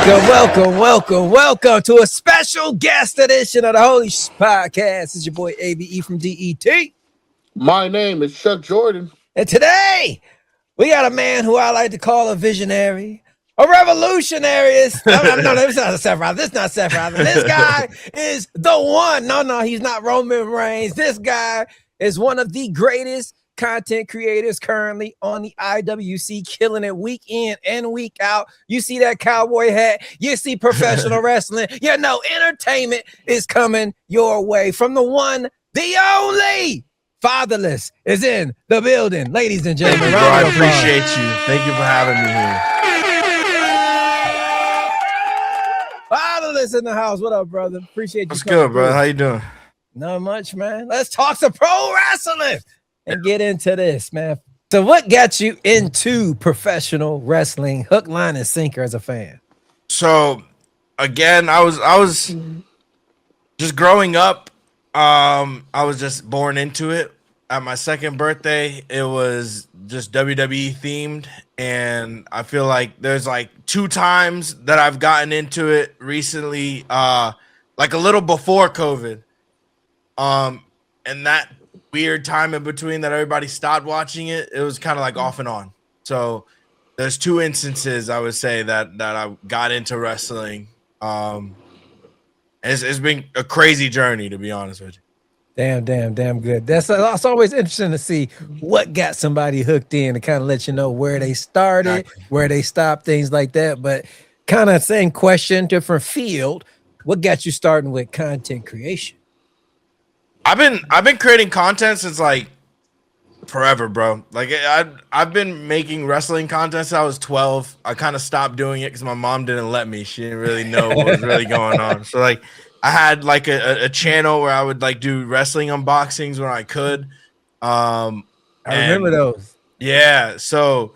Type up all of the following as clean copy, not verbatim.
Welcome to a special guest edition of the Holy Shhh Podcast. This is your boy ABE from DET. My name is Chuck Jordan. And today, we got a man who I like to call a visionary, a revolutionary. No, this is not Seth Rollins. This is not Seth Rollins. This guy is the one. No, he's not Roman Reigns. This guy is one of the greatest content creators currently on the IWC, killing it week in and week out. You see that cowboy hat, you see professional wrestling, entertainment is coming your way from the one, the only Fatherless is in the building, ladies and gentlemen. Bro, I appreciate you. Thank you for having me here. Fatherless in the house. What up, brother? Appreciate you. What's good, bro? How you doing? Not much, man. Let's talk some pro wrestling and get into this, man. So what got you into professional wrestling, hook, line, and sinker as a fan? So again, I was just growing up. I was just born into it. At my second birthday, it was just WWE themed, and I feel like there's like 2 times that I've gotten into it recently, like a little before COVID, and that weird time in between that everybody stopped watching it. It was kind of like off and on. So there's 2 instances I would say that I got into wrestling. It's been a crazy journey, to be honest with you. Damn good. That's always interesting to see what got somebody hooked in and kind of let you know where they started, where they stopped, things like that. But kind of same question, different field. What got you starting with content creation? I've been creating content since like forever, bro. Like I've been making wrestling content since I was 12. I kind of stopped doing it because my mom didn't let me. She didn't really know what was really going on. So like I had like a channel where I would like do wrestling unboxings when I could. I remember those. Yeah, so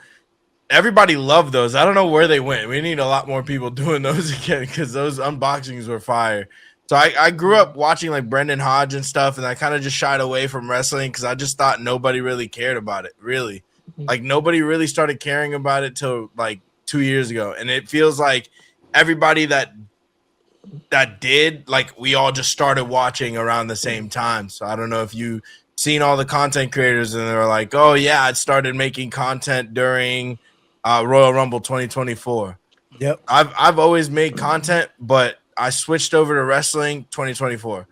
everybody loved those. I don't know where they went. We need a lot more people doing those again because those unboxings were fire. So I grew up watching like Brendan Hodge and stuff, and I kind of just shied away from wrestling because I just thought nobody really cared about it. Really, like nobody really started caring about it till like 2 years ago, and it feels like everybody that did, like we all just started watching around the same time. So I don't know if you seen all the content creators and they're like, oh yeah, I started making content during Royal Rumble 2024. Yep. I've always made content, but I switched over to wrestling 2024.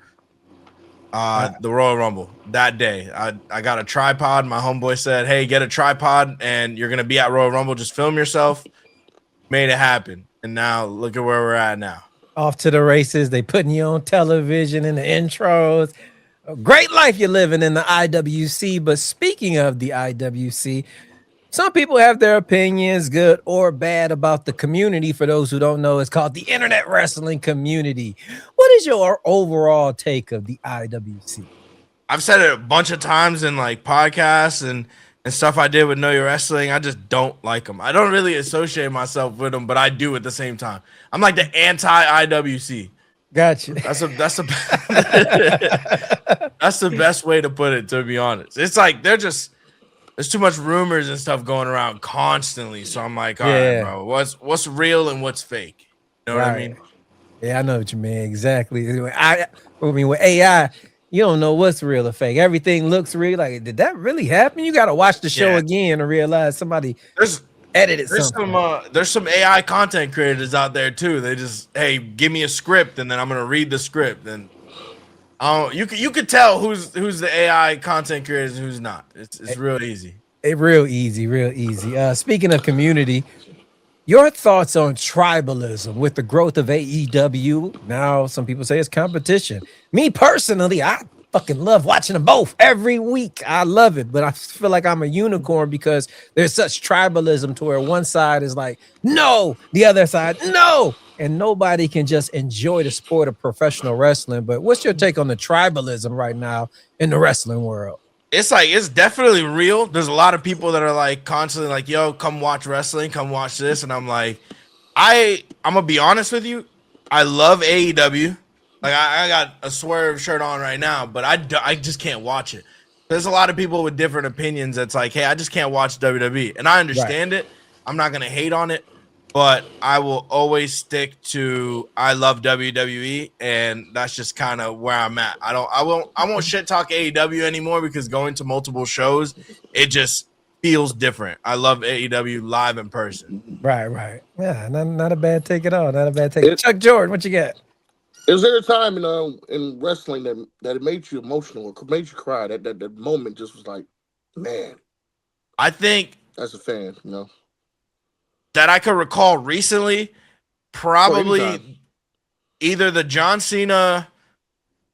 The Royal Rumble that day. I got a tripod. My homeboy said, hey, get a tripod and you're gonna be at Royal Rumble, just film yourself. Made it happen. And now look at where we're at now. Off to the races. They putting you on television in the intros. A great life you're living in the IWC. But speaking of the IWC, some people have their opinions, good or bad, about the community. For those who don't know, it's called the Internet Wrestling Community. What is your overall take of the IWC? I've said it a bunch of times in like podcasts and stuff I did with Know Your Wrestling. I just don't like them. I don't really associate myself with them, but I do at the same time. I'm like the anti-IWC. Gotcha. That's the best way to put it, to be honest. It's like there's too much rumors and stuff going around constantly. So I'm like, all right, bro, what's real and what's fake? You know what I mean? Yeah, I know what you mean. Exactly. I mean, with AI, you don't know what's real or fake. Everything looks real. Like, did that really happen? You got to watch the show again and realize somebody edited something. There's some AI content creators out there too. They just, hey, give me a script and then I'm gonna read the script. And you could tell who's the AI content creators and who's not. It's real easy. Real easy. Speaking of community, your thoughts on tribalism with the growth of AEW? Now, some people say it's competition. Me personally, I fucking love watching them both every week. I love it, but I feel like I'm a unicorn because there's such tribalism to where one side is like, no, the other side, no. And nobody can just enjoy the sport of professional wrestling. But what's your take on the tribalism right now in the wrestling world? It's definitely real. There's a lot of people that are like constantly like, yo, come watch wrestling, come watch this. And I'm like, I'm gonna be honest with you. I love AEW. Like I got a Swerve shirt on right now, but I just can't watch it. There's a lot of people with different opinions. That's like, hey, I just can't watch WWE, and I understand it. I'm not gonna hate on it, but I will always stick to I love WWE, and that's just kind of where I'm at. I won't shit talk AEW anymore because going to multiple shows, it just feels different. I love AEW live in person. Right. Yeah, not a bad take at all. Not a bad take. It, Chuck Jordan, what you got? is there a time in wrestling that it made you emotional or made you cry? That moment just was like, man, I think as a fan, that I could recall recently, or probably anytime. either the John Cena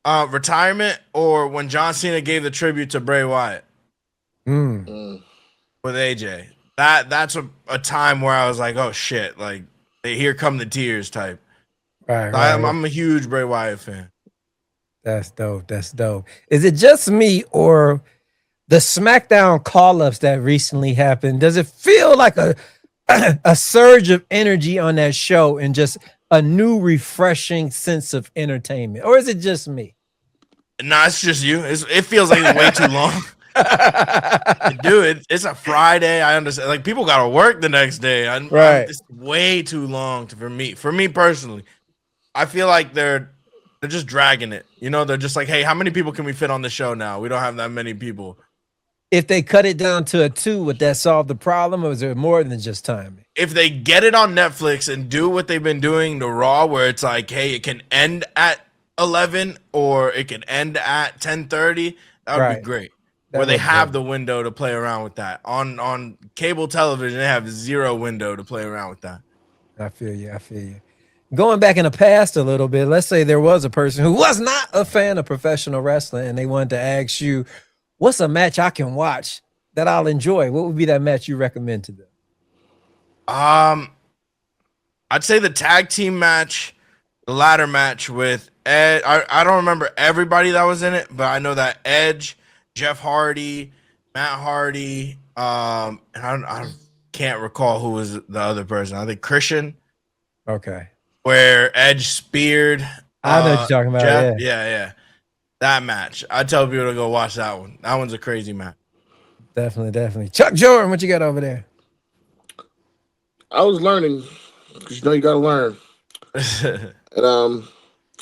retirement or when John Cena gave the tribute to Bray Wyatt Mm. with AJ. That's a time where I was like, oh shit, like here come the tears type. Right. I'm a huge Bray Wyatt fan. That's dope. That's dope. Is it just me or the SmackDown call-ups that recently happened? Does it feel like a a surge of energy on that show and just a new refreshing sense of entertainment? Or is it just me? Nah, it's just you. It feels like it's way too long. Dude, it's a Friday. I understand. Like people gotta work the next day. It's way too long for me. For me personally, I feel like they're just dragging it. They're just like, hey, how many people can we fit on the show now? We don't have that many people. If they cut it down to a 2, would that solve the problem, or is there more than just timing? If they get it on Netflix and do what they've been doing to Raw, where it's like, hey, it can end at 11 or it can end at 10:30, that would be great. Where they have the window to play around with that. On cable television, they have zero window to play around with that. I feel you. Going back in the past a little bit, let's say there was a person who was not a fan of professional wrestling and they wanted to ask you, what's a match I can watch that I'll enjoy? What would be that match you recommend to them? I'd say the tag team match, the ladder match with Ed. I don't remember everybody that was in it, but I know that Edge, Jeff Hardy, Matt Hardy, and I can't recall who was the other person. I think Christian. Okay. Where Edge speared. I know what you're talking about. Jeff. Yeah. That match. I tell people to go watch that one. That one's a crazy match. Definitely. Chuck Jordan, what you got over there? I was learning because you got to learn, and I'm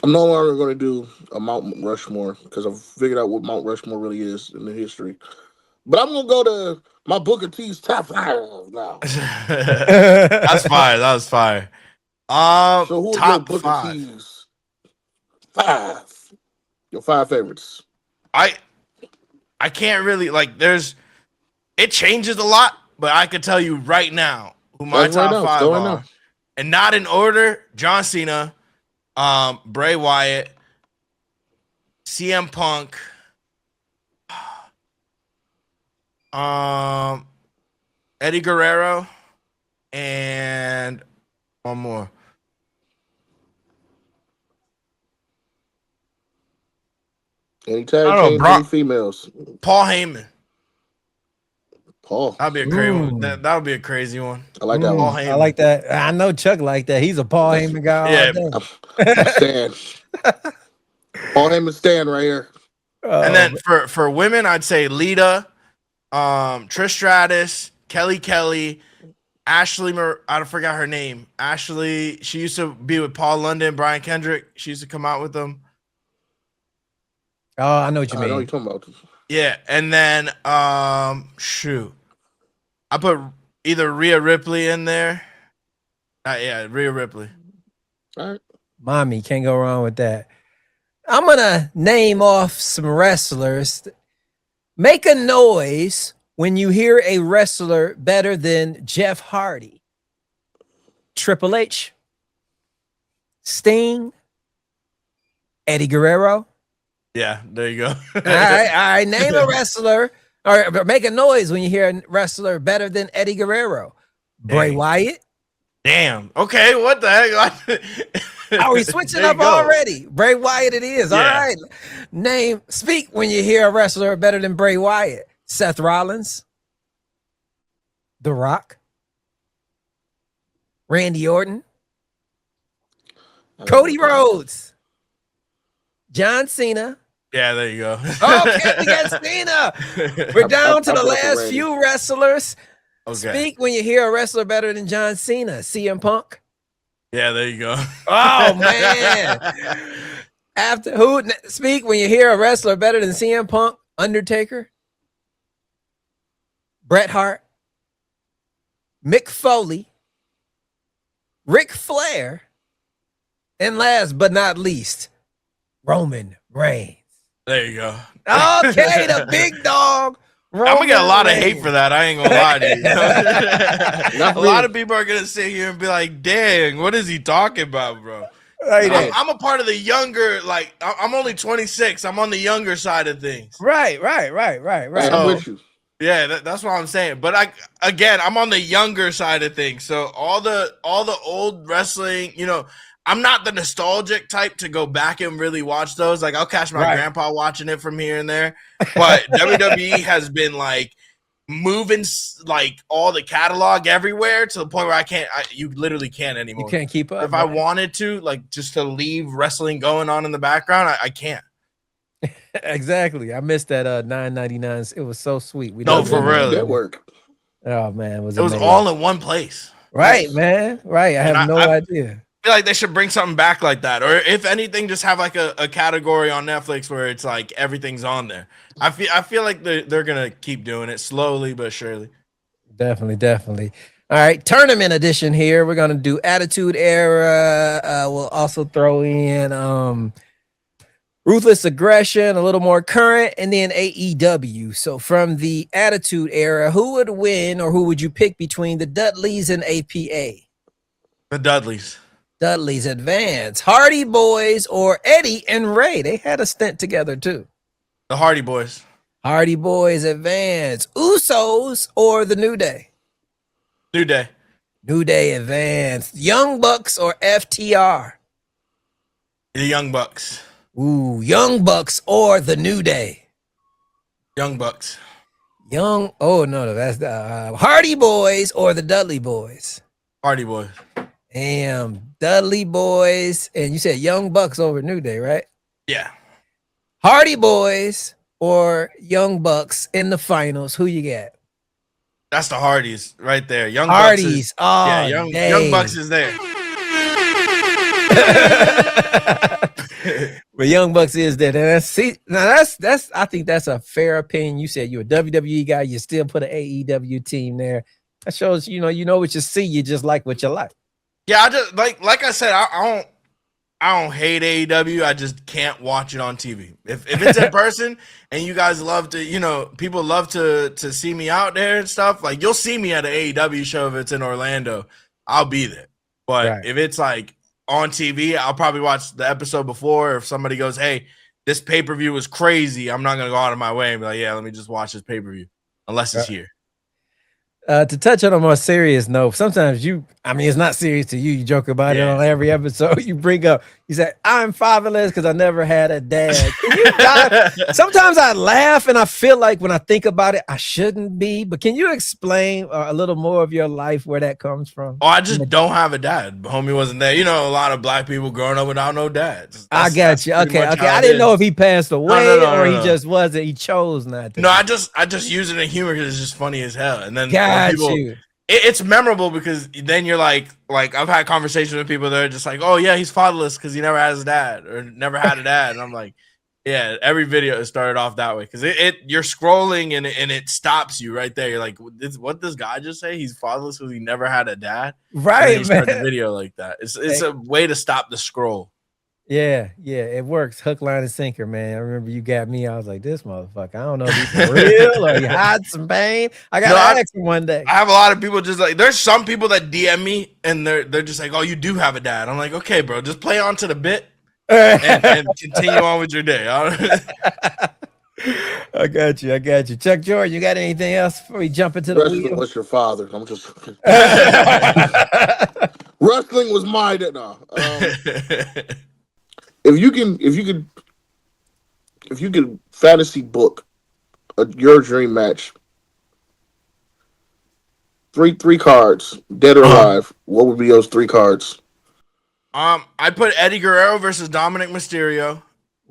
no longer going to do a Mount Rushmore because I've figured out what Mount Rushmore really is in the history. But I'm going to go to my Booker T's top 5 now. That's fire. That was fire. So who's your top Booker 5? T's 5? Your 5 favorites. I can't really it changes a lot, but I can tell you right now who my top 5 are. And not in order: John Cena, Bray Wyatt, CM Punk, Eddie Guerrero, and one more. Any tag team, any females. Paul Heyman. Paul. That'd be a great one. That would be a crazy one. I like that one. Paul Heyman. I like that. I know Chuck like that. He's a Paul Heyman guy. Yeah. I'm stand. Paul Heyman stand right here. And then for women, I'd say Lita, Trish Stratus, Kelly, Ashley. I forgot her name. Ashley. She used to be with Paul London, Brian Kendrick. She used to come out with them. Oh, I know what you mean. I know what you're talking about. Yeah, and then shoot, I put either Rhea Ripley in there. Rhea Ripley. All right, mommy, can't go wrong with that. I'm gonna name off some wrestlers. Make a noise when you hear a wrestler better than Jeff Hardy, Triple H, Sting, Eddie Guerrero. Yeah, there you go. All right. Name a wrestler or make a noise when you hear a wrestler better than Eddie Guerrero. Bray Wyatt. Damn. Okay, what the heck? Are we switching up already? Bray Wyatt it is. Yeah. All right. Speak when you hear a wrestler better than Bray Wyatt. Seth Rollins. The Rock. Randy Orton. Cody Rhodes. John Cena. Yeah, there you go. Okay, we got Cena. We're down to the last few wrestlers. Okay. Speak when you hear a wrestler better than John Cena. CM Punk. Yeah, there you go. Oh man. Speak when you hear a wrestler better than CM Punk. Undertaker. Bret Hart. Mick Foley. Ric Flair. And last but not least, Roman Reigns. There you go. Okay, the big dog. I'm gonna get a lot of Reigns. hate for that. I ain't gonna lie to you. A lot of people are gonna sit here and be like, "Dang, what is he talking about, bro?" I'm a part of the younger. Like, I'm only 26. I'm on the younger side of things. Right. I'm with you. Yeah, that's what I'm saying. But I'm on the younger side of things. So all the old wrestling, I'm not the nostalgic type to go back and really watch those. Like, I'll catch my grandpa watching it from here and there. But WWE has been like moving like all the catalog everywhere to the point where you literally can't anymore. You can't keep up. If I wanted to, like, just to leave wrestling going on in the background, I can't. Exactly. I missed that $9.99. It was so sweet. For real. Network. Oh man, it was all in one place. Right, man. Right. I have no idea. I feel like they should bring something back like that, or if anything, just have like a category on Netflix where it's like everything's on there. I feel like they're gonna keep doing it slowly but surely. Definitely. All right, tournament edition here. We're gonna do Attitude Era. We'll also throw in Ruthless Aggression, a little more current, and then AEW. So from the Attitude Era, who would win, or who would you pick between the Dudleys and APA? The Dudleys. Dudleys advance. Hardy Boys or Eddie and Ray. They had a stint together too. The Hardy Boys. Hardy Boys advance. Usos or the New Day. New Day. New Day advance. Young Bucks or FTR. The Young Bucks. Ooh, Young Bucks or the New Day. Young Bucks. That's the Hardy Boys or the Dudley Boys. Hardy Boys. Damn, Dudley Boys, and you said Young Bucks over New Day, right? Yeah. Hardy Boys or Young Bucks in the finals. Who you got? That's the Hardys right there. Young Hardys. Bucks Young Bucks is there. But Young Bucks is there. That's I think that's a fair opinion. You said you're a WWE guy, you still put an AEW team there. That shows you know what you see, you just like what you like. Yeah, I just like I said, I don't hate AEW. I just can't watch it on TV. If it's in person and you guys love to, people love to see me out there and stuff, like you'll see me at an AEW show if it's in Orlando. I'll be there. But if it's like on TV, I'll probably watch the episode before. If somebody goes, "Hey, this pay-per-view was crazy," I'm not gonna go out of my way and be like, "Yeah, let me just watch this pay-per-view," unless it's here. To touch on a more serious note, sometimes it's not serious to you. You joke about it on every episode. You bring up, you say, "I'm fatherless because I never had a dad." Sometimes I laugh and I feel like when I think about it, I shouldn't be. But can you explain a little more of your life, where that comes from? Oh, I just don't have a dad. Homie wasn't there. A lot of black people growing up without no dads. I got you. Okay. I didn't know if he passed away or he just wasn't. He chose not to. No, I just use it in humor because it's just funny as hell. And then you. It's memorable because then you're like I've had conversations with people that are just like, "Oh yeah, he's fatherless because he never has a dad or never had a dad," and I'm like, yeah, every video started off that way because you're scrolling and it stops you right there. You're like, what does God just say? He's fatherless because he never had a dad, right? You start the video like that. It's a way to stop the scroll. Yeah, it works. Hook, line, and sinker, man. I remember you got me. I was like, this motherfucker. I don't know if he's for real or he hides some pain. I gotta ask him one day. I have a lot of people just like, there's some people that DM me and they're just like, "Oh, you do have a dad." I'm like, "Okay, bro, just play on to the bit and continue on with your day." I got you. Chuck Jordan, you got anything else before we jump into the wheel? What's your father? I'm just wrestling was my dad. No. If you could fantasy book your dream match, three cards, dead or alive, what would be those 3 cards? I'd put Eddie Guerrero versus Dominic Mysterio.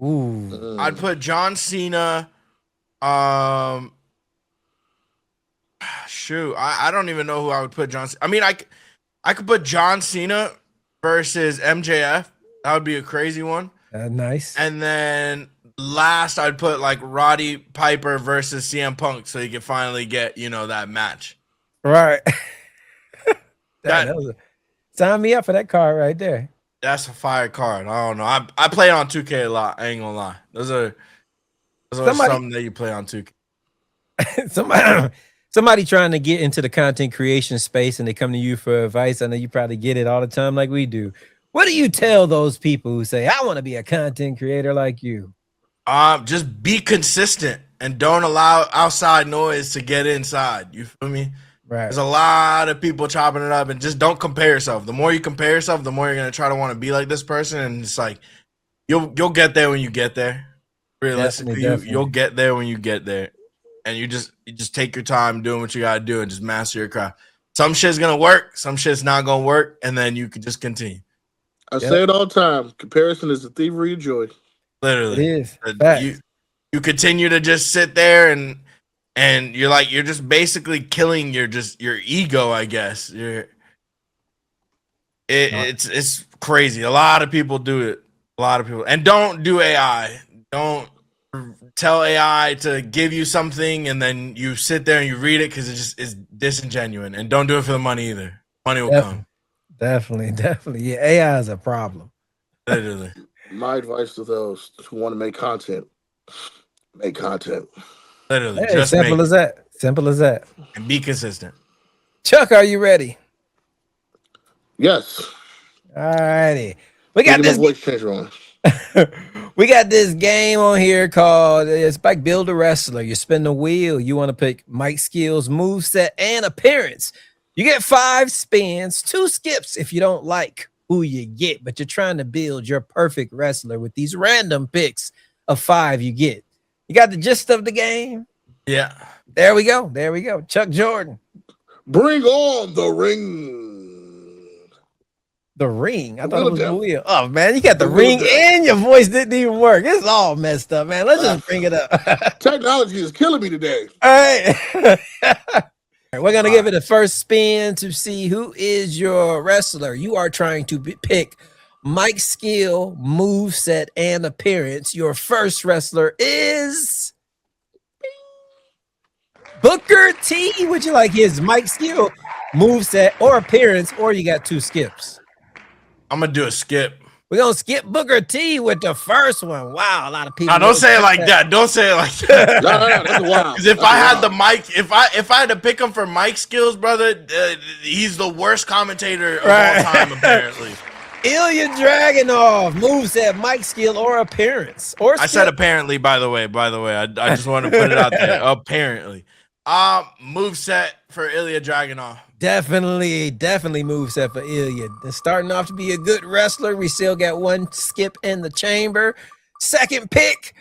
Ooh. I'd put John Cena. Shoot, I don't even know who I would put John. I mean, I could put John Cena versus MJF. That would be a crazy one. Nice. And then last, I'd put like Roddy Piper versus CM Punk, so you can finally get that match. Right. Sign me up for that card right there. That's a fire card. I don't know. I play on 2K a lot. I ain't gonna lie. Those are something that you play on 2K. Somebody trying to get into the content creation space and they come to you for advice. I know you probably get it all the time like we do. What do you tell those people who say, I want to be a content creator like you? Just be consistent and don't allow outside noise to get inside. You feel me? Right. There's a lot of people chopping it up, and just don't compare yourself. The more you compare yourself, the more you're gonna try to want to be like this person, and it's like you'll get there when you get there. Realistically, Definitely. You'll get there when you get there, and you just take your time doing what you gotta do and just master your craft. Some shit's gonna work, some shit's not gonna work, and then you can just continue. I say it all the time. Comparison is the thievery of joy. Literally, it is. You continue to just sit there and you're just basically killing your ego, I guess. It's crazy. A lot of people do it. A lot of people. And don't do AI. Don't tell AI to give you something and then you sit there and you read it because it just is disingenuous. And don't do it for the money either. Money will come. Definitely. Yeah, AI is a problem. Literally. My advice to those who want to make content, make content. Literally. Hey, simple as that. Simple as that. And be consistent. Chuck, are you ready? Yes. All righty. We got this voice changer on. We got this game on here called it's like Build a Wrestler. You spin the wheel. You want to pick mic skills, moveset, and appearance. You get 5 spins, 2 skips if you don't like who you get, but you're trying to build your perfect wrestler with these random picks of 5 you get. You got the gist of the game? Yeah. There we go. Chuck Jordan. Bring on the ring. The ring. I thought it was the wheel. Oh man, you got the ring and your voice didn't even work. It's all messed up, man. Let's just bring it up. Technology is killing me today. All right. We're gonna give it a first spin to see who is your wrestler. You are trying to pick mic skill, moveset, and appearance. Your first wrestler is Booker T. Would you like his mic skill, moveset, or appearance, or you got 2 skips? I'm gonna do a skip. We're gonna skip Booker T with the first one. Wow, a lot of people. No, don't say it like that. Don't say it like that. No, that's wild. Because if I had the mic, if I had to pick him for mic skills, brother, he's the worst commentator of all time, apparently. Ilya Dragunov, moveset, mic skill, or appearance. Or I said apparently, by the way. I just want to put it out there. Apparently. Moveset for Ilya Dragunov. Definitely moveset for Ilya. They're starting off to be a good wrestler. We still got 1 skip in the chamber. Second pick,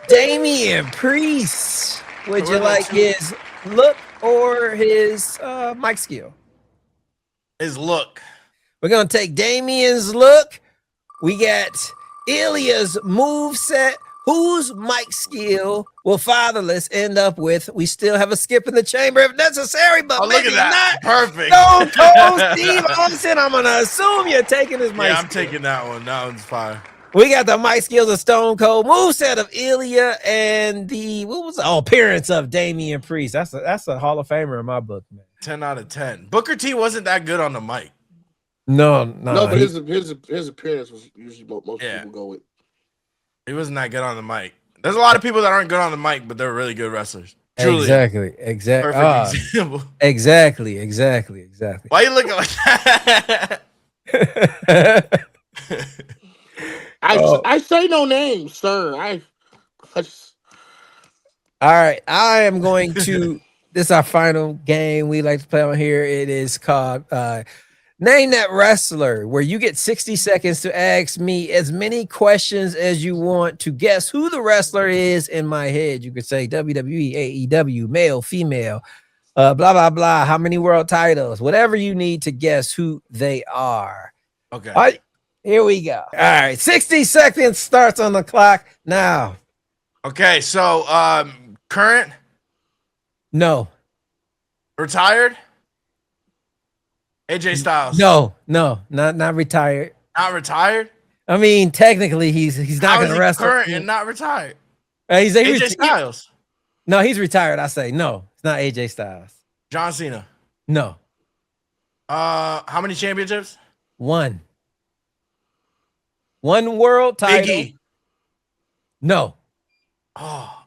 Damian Priest. Would you like his look or his mic skill? His look. We're going to take Damian's look. We got Ilya's moveset. Whose mic skill will Fatherless end up with? We still have a skip in the chamber if necessary, but look at that. Not. Perfect. Stone Cold Steve Austin. I'm going to assume you're taking his mic I'm skill. taking that one. That one's fire. We got the mic skills of Stone Cold, moveset of Ilya, and the appearance of Damian Priest. That's a Hall of Famer in my book, man. 10 out of 10. Booker T wasn't that good on the mic. No, but his appearance was usually most people go with. He wasn't that good on the mic. There's a lot of people that aren't good on the mic, but they're really good wrestlers. Truly. Exactly. Perfect example. Exactly. Why are you looking like that? I say no names, sir. All right. I am going to. This is our final game we like to play on here. It is called Name That Wrestler, where you get 60 seconds to ask me as many questions as you want to guess who the wrestler is in my head. You could say WWE, AEW, male, female, blah, blah, blah. How many world titles? Whatever you need to guess who they are. Okay. All right. Here we go. All right. 60 seconds starts on the clock now. Okay. So, Current? No. Retired? AJ Styles. No, not retired. Not retired? I mean, technically, he's not How going is to he wrestle. current and not retired? He's AJ Styles. No, he's retired. I say no. It's not AJ Styles. John Cena. No. How many championships? One world title. Biggie. No. Oh.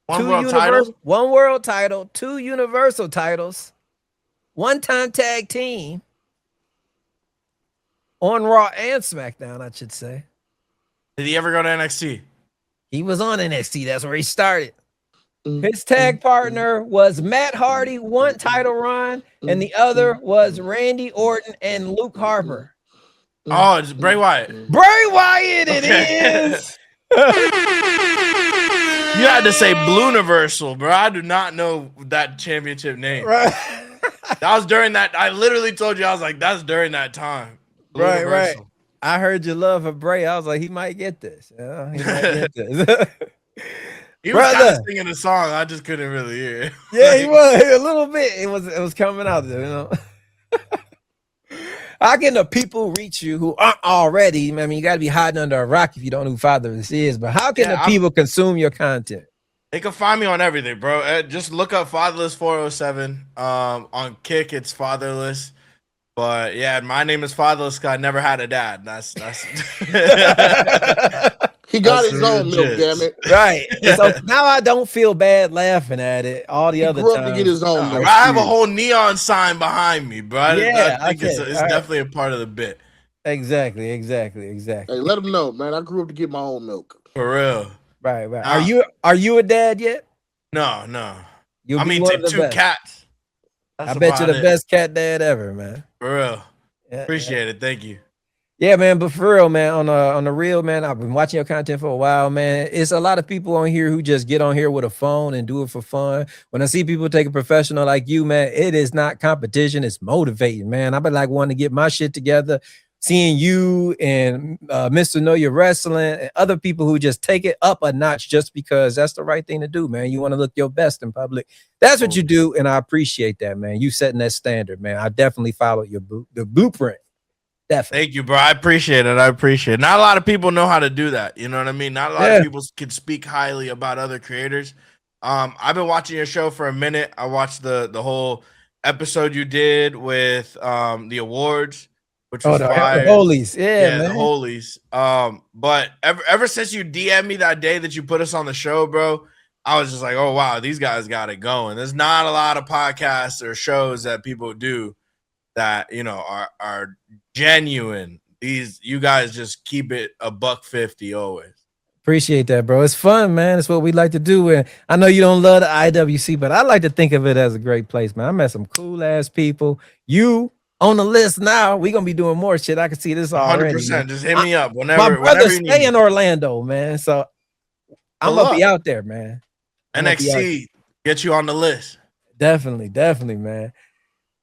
One world title. One world title. 2 universal titles. 1-time tag team. On Raw and SmackDown, I should say. Did he ever go to NXT? He was on NXT. That's where he started. His tag partner was Matt Hardy, 1 title run, and the other was Randy Orton and Luke Harper. Oh, it's Bray Wyatt. Bray Wyatt, it is. You had to say Blue Universal, bro. I do not know that championship name. Right. That was during that. I literally told you, I was like, that's during that time. Blue Right. Universal. I heard your love for Bray. I was like, he might get this. Yeah, he might get this. He was kind of singing a song. I just couldn't really hear it. Yeah, he was a little bit. It was coming out there, you know. How can the people reach you who aren't already? I mean, you got to be hiding under a rock if you don't know who Fatherless is. But how can the people consume your content? They can find me on everything, bro. Just look up Fatherless 407. On Kick, it's Fatherless. But yeah, my name is Fatherless because I never had a dad. That's he got his own milk, damn it. Right. So now I don't feel bad laughing at it. All the other grew times. up to get his own milk. I have a whole neon sign behind me, bro. Yeah, I think it's definitely a part of the bit. Exactly. Hey, let him know, man. I grew up to get my own milk. For real. Right. Are you a dad yet? No. You'll I mean, take 2 cats. I bet you're the best cat dad ever, man. For real. Yeah, Appreciate it. Thank you. Yeah, man. But for real, man, on the real, man, I've been watching your content for a while, man. It's a lot of people on here who just get on here with a phone and do it for fun. When I see people take a professional like you, man, it is not competition. It's motivating, man. I've been like wanting to get my shit together. Seeing you and Mr. Know Your Wrestling and other people who just take it up a notch just because that's the right thing to do, man. You want to look your best in public. That's what you do, and I appreciate that, man. You setting that standard, man. I definitely followed the blueprint. Definitely. Thank you, bro. I appreciate it. Not a lot of people know how to do that. You know what I mean? Not a lot of people can speak highly about other creators. I've been watching your show for a minute. I watched the whole episode you did with the awards. Which was fire. The Holies, man. The Holies. But ever since you DM'd me that day that you put us on the show, bro, I was just like, oh wow, these guys got it going. There's not a lot of podcasts or shows that people do that are genuine. You guys just keep it $150 always. Appreciate that, bro. It's fun, man. It's what we like to do. And I know you don't love the IWC, but I like to think of it as a great place, man. I met some cool ass people. You on the list now. We're gonna be doing more shit. I can see this already. 100%. Man. Just hit me up whenever. My brother whenever stay in Orlando, man. So I'm gonna be out there, man. NXT, get you on the list. Definitely, man.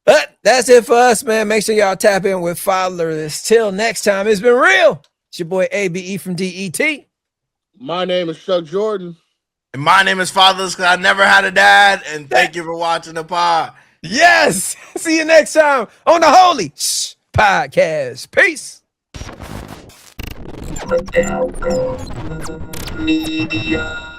But that's it for us, man. Make sure y'all tap in with Fatherless. Till next time, it's been real. It's your boy ABE from DET. My name is Chuck Jordan. And my name is Fatherless because I never had a dad. And thank you for watching the pod. Yes. See you next time on the Holy Shhh Podcast. Peace. Media.